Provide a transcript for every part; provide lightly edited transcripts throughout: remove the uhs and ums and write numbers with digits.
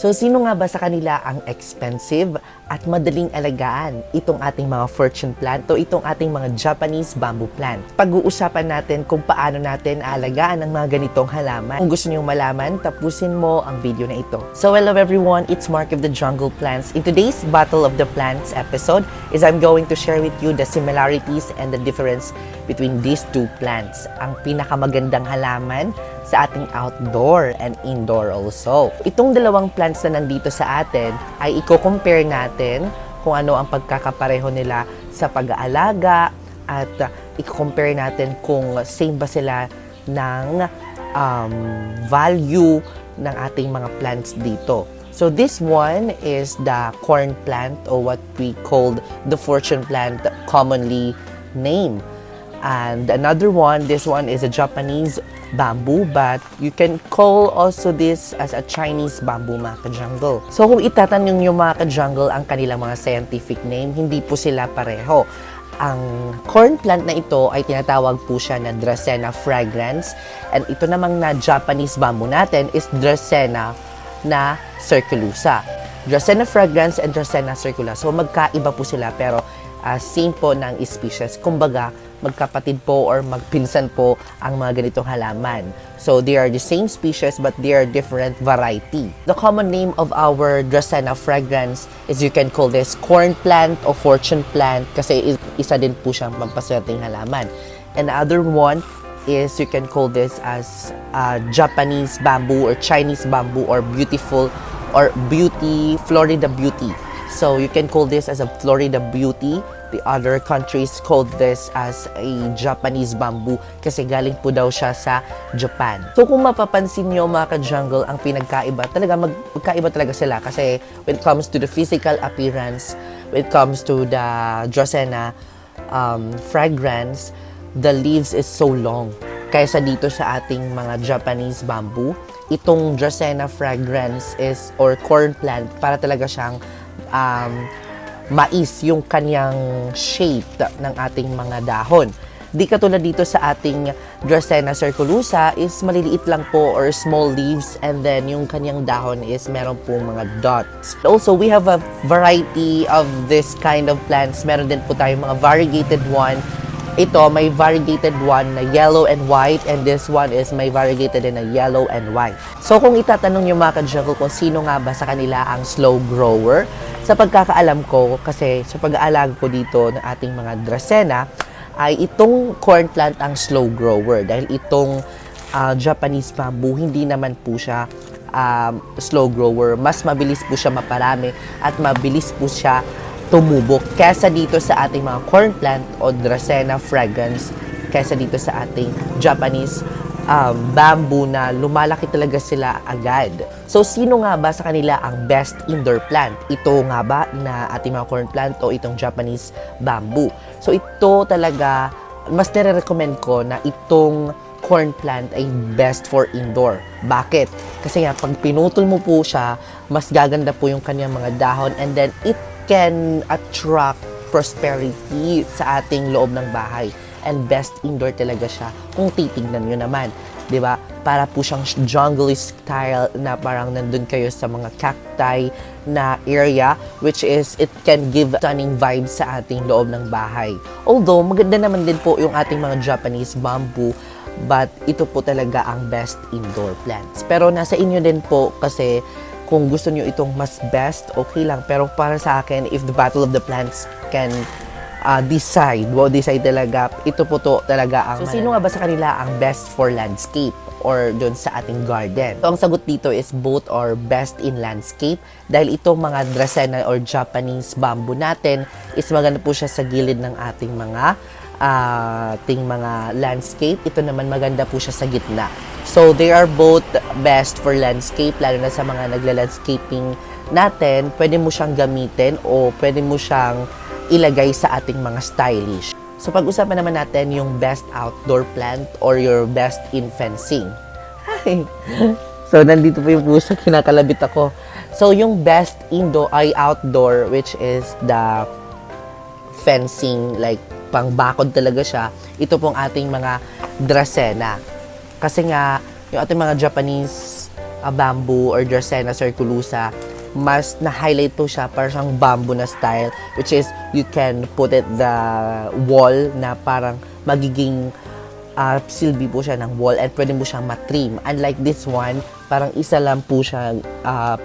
So, sino nga ba sa kanila ang expensive at madaling alagaan itong ating mga fortune plant o itong ating mga Japanese bamboo plant? Pag-uusapan natin kung paano natin aalagaan ang mga ganitong halaman. Kung gusto niyo malaman, tapusin mo ang video na ito. So, hello everyone, it's Mark of the Jungle Plants. In today's Battle of the Plants episode is I'm going to share with you the similarities and the difference between these two plants. Ang pinakamagandang halaman sa ating outdoor and indoor also. Itong dalawang plants na nandito sa atin ay i-compare natin kung ano ang pagkakapareho nila sa pag-aalaga at i-compare natin kung same ba sila ng value ng ating mga plants dito. So this one is the corn plant or what we called the fortune plant commonly named. And another one, this one is a Japanese bamboo, but you can call also this as a Chinese bamboo, mga ka-jungle. So kung itatanong nyo mga ka-jungle ang kanilang mga scientific name, hindi po sila pareho. Ang corn plant na ito ay tinatawag po siya na Dracaena fragrans, and ito namang na Japanese bamboo natin is Dracaena na circulusa. Dracaena fragrans and Dracaena circula. So magkaiba po sila pero same po ng species. Kumbaga, magkapatid po or magpinsan po ang mga ganitong halaman. So, they are the same species but they are different variety. The common name of our Dracaena fragrans is you can call this corn plant or fortune plant kasi isa din po siyang pampaswerteng halaman. And the other one is you can call this as Japanese bamboo or Chinese bamboo or beautiful or beauty, Florida beauty. So, you can call this as a Florida beauty. The other countries call this as a Japanese bamboo kasi galing po daw siya sa Japan. So, kung mapapansin nyo mga ka-jungle, ang pinagkaiba, magkaiba talaga sila kasi when it comes to the physical appearance, when it comes to the Dracaena fragrance, the leaves is so long. Kaysa dito sa ating mga Japanese bamboo, itong Dracaena fragrance is, or corn plant, para talaga siyang mais yung kanyang shape ng ating mga dahon. Di katulad dito sa ating Dracaena circulusa is maliliit lang po or small leaves and then yung kanyang dahon is meron pong mga dots. Also, we have a variety of this kind of plants. Meron din po tayong mga variegated one. Ito, may variegated one na yellow and white and this one is may variegated na yellow and white. So, kung itatanong yung mga ka-jungle kung sino nga ba sa kanila ang slow grower, sa pagkakaalam ko, kasi sa pag-aalaga ko dito ng ating mga Dracaena, ay itong corn plant ang slow grower. Dahil itong Japanese bamboo, hindi naman po siya slow grower. Mas mabilis po siya maparami at mabilis po siya tumubok kesa dito sa ating mga corn plant o Dracaena fragrans, kesa dito sa ating Japanese bamboo na lumalaki talaga sila agad. So, sino nga ba sa kanila ang best indoor plant? Ito nga ba na ating mga corn plant o itong Japanese bamboo? So, ito talaga, mas nire-recommend ko na itong corn plant ay best for indoor. Bakit? Kasi nga, pag pinutol mo po siya, mas gaganda po yung kanyang mga dahon and then it can attract prosperity sa ating loob ng bahay. And best indoor talaga siya kung titignan nyo naman. 'Di ba? Para po siyang jungle style na parang nandun kayo sa mga cacti na area which is it can give stunning vibes sa ating loob ng bahay. Although, maganda naman din po yung ating mga Japanese bamboo, but ito po talaga ang best indoor plants. Pero nasa inyo din po kasi kung gusto nyo itong mas best, okay lang. Pero para sa akin, if the Battle of the Plants can decide talaga, ito po to talaga ang... So, sino nga ba sa kanila ang best for landscape or doon sa ating garden? So, ang sagot dito is both are best in landscape dahil itong mga Dracaena or Japanese bamboo natin is maganda po siya sa gilid ng ating mga landscape. Ito naman maganda po siya sa gitna. So, they are both best for landscape, lalo na sa mga nagla-landscaping natin. Pwede mo siyang gamitin o pwede mo siyang ilagay sa ating mga stylish. So, pag-usapan naman natin yung best outdoor plant or your best in fencing. Hi! So, nandito po yung puso, kinakalabit ako. So, yung best indoor ay outdoor, which is the fencing, like pangbakod talaga siya. Ito pong ating mga Dracaena. Kasi nga, yung ating mga Japanese bamboo or Dracaena circulusa, mas na-highlight po siya parang bamboo na style, which is you can put it the wall na parang magiging silbi po siya ng wall and pwede mo siyang matrim. Unlike this one, parang isa lang po siya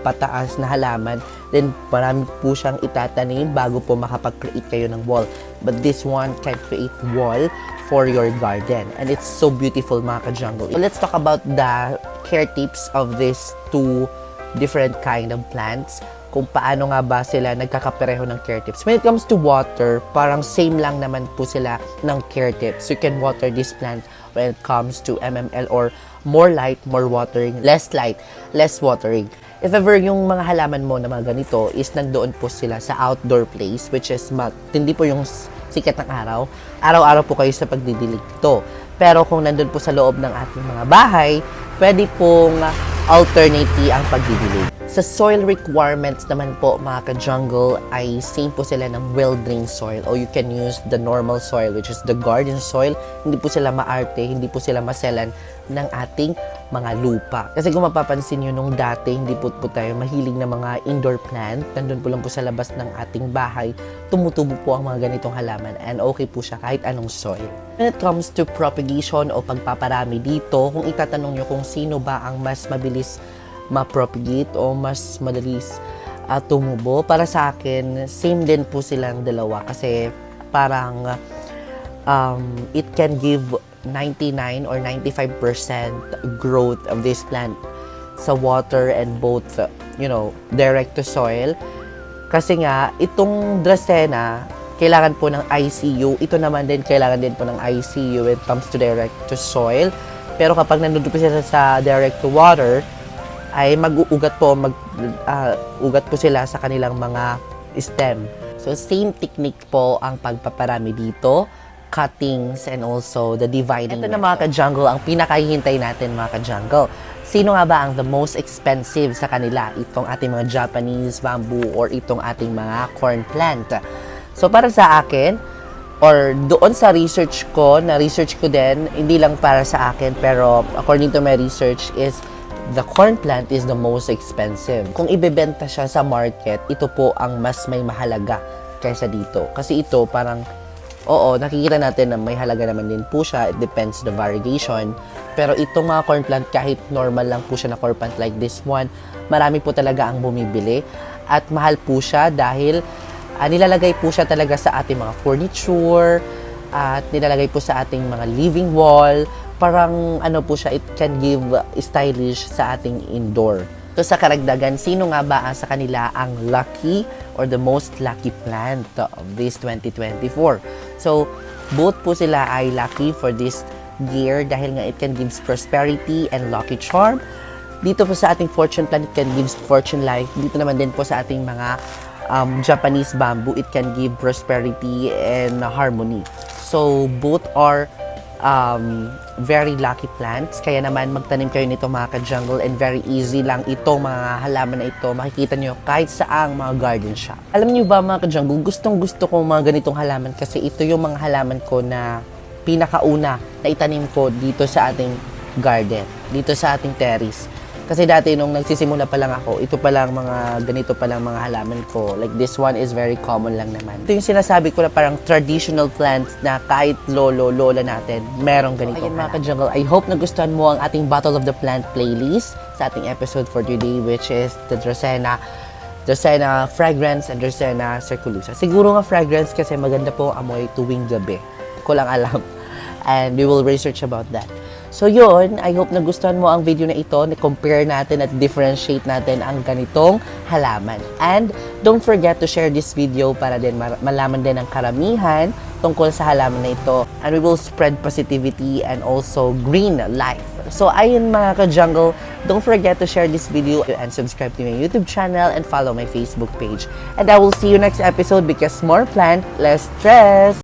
pataas na halaman, then marami po siyang itatanim bago po makapag-create kayo ng wall. But this one can create wall for your garden, and it's so beautiful, mga ka-jungle. So let's talk about the care tips of these two different kind of plants, kung paano nga ba sila nagkakapareho ng care tips. When it comes to water, parang same lang naman po sila ng care tips. You can water this plant when it comes to MML, or more light, more watering, less light, less watering. If ever yung mga halaman mo na mga ganito is nandoon po sila sa outdoor place, which is hindi po yung sikat ng araw, araw-araw po kayo sa pagdidilig ito. Pero kung nandun po sa loob ng ating mga bahay, pwede pong alternately ang pagdidilig. Sa soil requirements naman po, mga ka-jungle, ay same po sila ng well-drained soil, or you can use the normal soil, which is the garden soil. Hindi po sila maarte, hindi po sila maselan ng ating mga lupa. Kasi kung mapapansin nyo nung dati, hindi po tayo mahilig na mga indoor plant. Nandun po lang po sa labas ng ating bahay, tumutubo po ang mga ganitong halaman, and okay po siya kahit anong soil. When it comes to propagation o pagpaparami dito, kung itatanong nyo kung sino ba ang mas mabilis ma-propagate o mas madalis tumubo, para sa akin, same din po silang dalawa, kasi parang it can give 99 or 95% growth of this plant sa water and both, direct to soil. Kasi nga, itong Dracaena, kailangan po ng ICU. Ito naman din, kailangan din po ng ICU when it comes to direct to soil. Pero kapag nandun po sila sa direct to water, ay mag-uugat po, ugat po sila sa kanilang mga stem. So, same technique po ang pagpaparami dito, cuttings, and also the dividing. Ito na, mga ka-jungle, ang pinakahihintay natin, mga ka-jungle. Sino nga ba ang the most expensive sa kanila? Itong ating mga Japanese bamboo or itong ating mga corn plant? So, para sa akin, or doon sa research ko din, hindi lang para sa akin, pero according to my research is, the corn plant is the most expensive. Kung ibebenta siya sa market, ito po ang mas may mahalaga kaysa dito. Kasi ito parang, oo, nakikita natin na may halaga naman din po siya. It depends the variegation. Pero itong mga corn plant, kahit normal lang po siya na corn plant like this one, marami po talaga ang bumibili. At mahal po siya dahil nilalagay po siya talaga sa ating mga furniture, at nilalagay po sa ating mga living wall. Parang po siya, it can give stylish sa ating indoor. So sa karagdagan, sino nga ba sa kanila ang lucky or the most lucky plant of this 2024? So both po sila ay lucky for this year dahil nga it can give prosperity and lucky charm. Dito po sa ating fortune plant, it can give fortune life. Dito naman din po sa ating mga Japanese bamboo, it can give prosperity and harmony. So both are very lucky plants. Kaya naman magtanim kayo nito, mga ka-jungle, and very easy lang itong mga halaman na ito. Makikita nyo kahit saang mga garden shop. Alam nyo ba, mga ka-jungle, gustong gusto ko mga ganitong halaman kasi ito yung mga halaman ko na pinakauna na itanim ko dito sa ating garden, dito sa ating terrace. Kasi dati nung nagsisimula pa lang ako, ito pa lang ganito pa lang mga halaman ko. Like this one is very common lang naman. Ito yung sinasabi ko na parang traditional plants na kahit lola natin, merong ganito. Ayun, mga ka-jungle, I hope nagustuhan mo ang ating Battle of the Plant playlist sa ating episode for today, which is the Dracaena fragrance and Dracaena circulusa. Siguro nga fragrance kasi maganda po ang amoy tuwing gabi. Ko lang alam. And we will research about that. So yun, I hope nagustuhan mo ang video na ito, na-compare natin at differentiate natin ang ganitong halaman. And don't forget to share this video para din malaman din ang karamihan tungkol sa halaman na ito. And we will spread positivity and also green life. So ayun, mga ka-jungle, don't forget to share this video and subscribe to my YouTube channel and follow my Facebook page. And I will see you next episode because more plant, less stress!